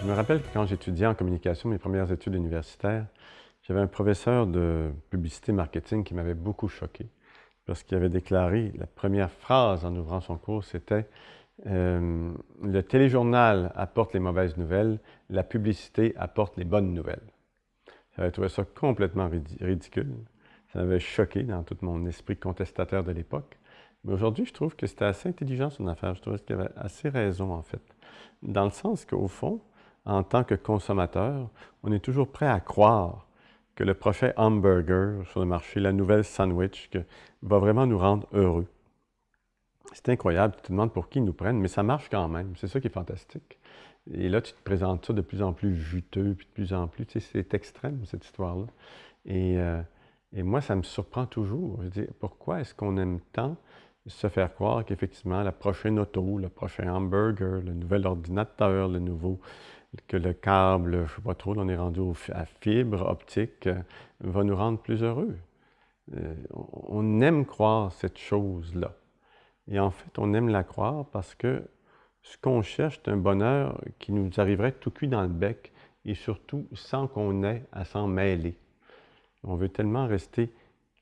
Je me rappelle que quand j'étudiais en communication, mes premières études universitaires, j'avais un professeur de publicité marketing qui m'avait beaucoup choqué parce qu'il avait déclaré, la première phrase en ouvrant son cours, c'était le téléjournal apporte les mauvaises nouvelles, la publicité apporte les bonnes nouvelles. J'avais trouvé ça complètement ridicule. Ça m'avait choqué dans tout mon esprit contestataire de l'époque. Mais aujourd'hui, je trouve que c'était assez intelligent son affaire. Je trouvais qu'il avait assez raison, en fait. Dans le sens qu'au fond, en tant que consommateur, on est toujours prêt à croire que le prochain hamburger sur le marché, la nouvelle sandwich, va vraiment nous rendre heureux. C'est incroyable, tu te demandes pour qui ils nous prennent, mais ça marche quand même. C'est ça qui est fantastique. Et là, tu te présentes ça de plus en plus juteux, puis de plus en plus, tu sais, c'est extrême, cette histoire-là. Et, euh, et moi, ça me surprend toujours. Je dis, pourquoi est-ce qu'on aime tant se faire croire qu'effectivement, la prochaine auto, le prochain hamburger, le nouvel ordinateur, le nouveau, que le câble, je ne sais pas trop, on est rendu à fibre optique, va nous rendre plus heureux. On aime croire cette chose-là. Et en fait, on aime la croire parce que ce qu'on cherche, c'est un bonheur qui nous arriverait tout cuit dans le bec et surtout sans qu'on ait à s'en mêler. On veut tellement rester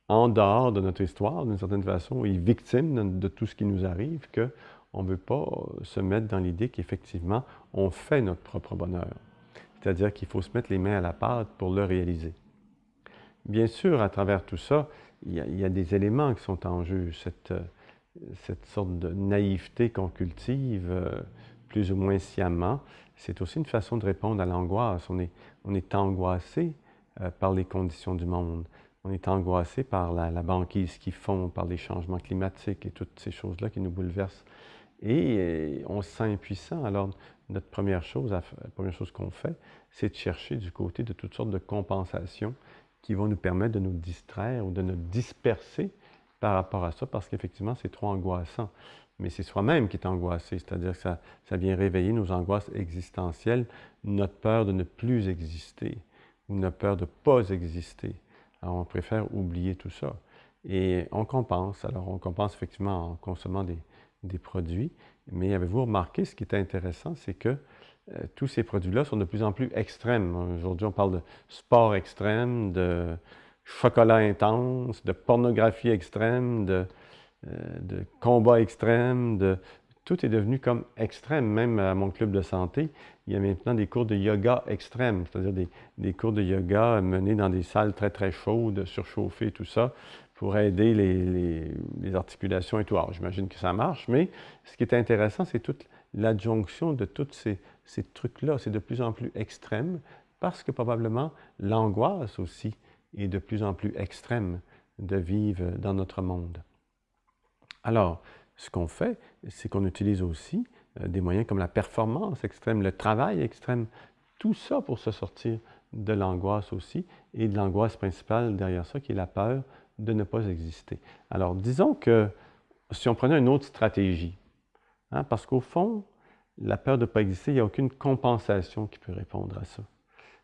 en dehors de notre histoire, d'une certaine façon, et victime de tout ce qui nous arrive, qu'on ne veut pas se mettre dans l'idée qu'effectivement, on fait notre propre bonheur. C'est-à-dire qu'il faut se mettre les mains à la pâte pour le réaliser. Bien sûr, à travers tout ça, il y a des éléments qui sont en jeu. Cette sorte de naïveté qu'on cultive plus ou moins sciemment, c'est aussi une façon de répondre à l'angoisse. On est angoissé par les conditions du monde. On est angoissé par la banquise qu'ils font, par les changements climatiques et toutes ces choses-là qui nous bouleversent. Et on se sent impuissant. Alors, notre première chose, la première chose qu'on fait, c'est de chercher du côté de toutes sortes de compensations qui vont nous permettre de nous distraire ou de nous disperser par rapport à ça, parce qu'effectivement, c'est trop angoissant. Mais c'est soi-même qui est angoissé, c'est-à-dire que ça vient réveiller nos angoisses existentielles, notre peur de ne plus exister, ou notre peur de ne pas exister. Alors, on préfère oublier tout ça. Et on compense. Alors, on compense effectivement en consommant des produits. Mais avez-vous remarqué, ce qui est intéressant, c'est que tous ces produits-là sont de plus en plus extrêmes. Aujourd'hui, on parle de sport extrême, de chocolat intense, de pornographie extrême, de combat extrême, tout est devenu comme extrême. Même à mon club de santé, il y a maintenant des cours de yoga extrêmes, c'est-à-dire des cours de yoga menés dans des salles très très chaudes, surchauffées, tout ça, pour aider les articulations et tout. Alors, j'imagine que ça marche, mais ce qui est intéressant, c'est toute l'adjonction de tous ces trucs-là. C'est de plus en plus extrême parce que probablement l'angoisse aussi est de plus en plus extrême de vivre dans notre monde. Alors, ce qu'on fait, c'est qu'on utilise aussi des moyens comme la performance extrême, le travail extrême, tout ça pour se sortir de l'angoisse aussi, et de l'angoisse principale derrière ça, qui est la peur de ne pas exister. Alors, disons que si on prenait une autre stratégie, hein, parce qu'au fond, la peur de ne pas exister, il n'y a aucune compensation qui peut répondre à ça.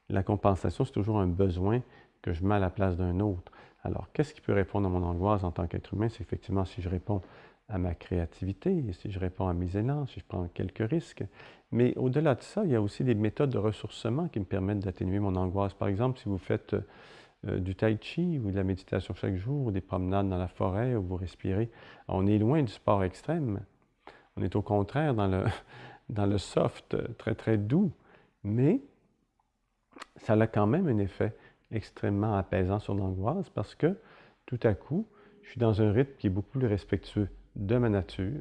La compensation, c'est toujours un besoin que je mets à la place d'un autre. Alors, qu'est-ce qui peut répondre à mon angoisse en tant qu'être humain? C'est effectivement si je réponds à ma créativité, si je réponds à mes élans, si je prends quelques risques. Mais au-delà de ça, il y a aussi des méthodes de ressourcement qui me permettent d'atténuer mon angoisse. Par exemple, si vous faites du tai chi ou de la méditation chaque jour, ou des promenades dans la forêt, où vous respirez, on est loin du sport extrême. On est au contraire dans le soft, très très doux. Mais ça a quand même un effet extrêmement apaisant sur l'angoisse parce que tout à coup, je suis dans un rythme qui est beaucoup plus respectueux de ma nature,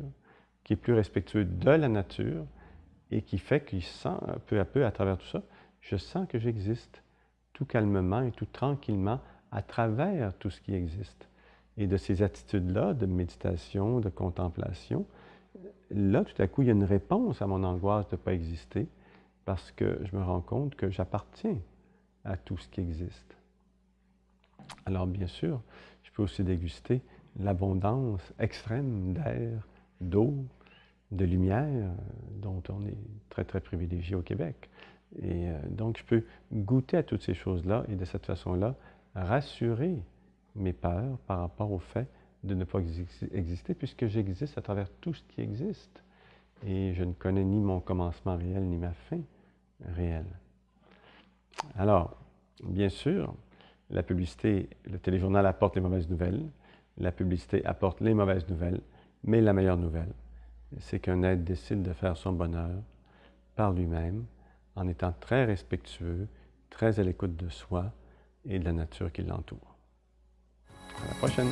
qui est plus respectueux de la nature et qui fait qu'il sent peu à peu à travers tout ça, je sens que j'existe tout calmement et tout tranquillement à travers tout ce qui existe. Et de ces attitudes-là, de méditation, de contemplation, là, tout à coup, il y a une réponse à mon angoisse de ne pas exister parce que je me rends compte que j'appartiens à tout ce qui existe. Alors bien sûr, je peux aussi déguster l'abondance extrême d'air, d'eau, de lumière dont on est très très privilégié au Québec. Et donc je peux goûter à toutes ces choses-là et de cette façon-là rassurer mes peurs par rapport au fait de ne pas exister puisque j'existe à travers tout ce qui existe. Et je ne connais ni mon commencement réel ni ma fin. réel. Alors, bien sûr, la publicité, le téléjournal apporte les mauvaises nouvelles, la publicité apporte les mauvaises nouvelles, mais la meilleure nouvelle, c'est qu'un être décide de faire son bonheur par lui-même en étant très respectueux, très à l'écoute de soi et de la nature qui l'entoure. À la prochaine!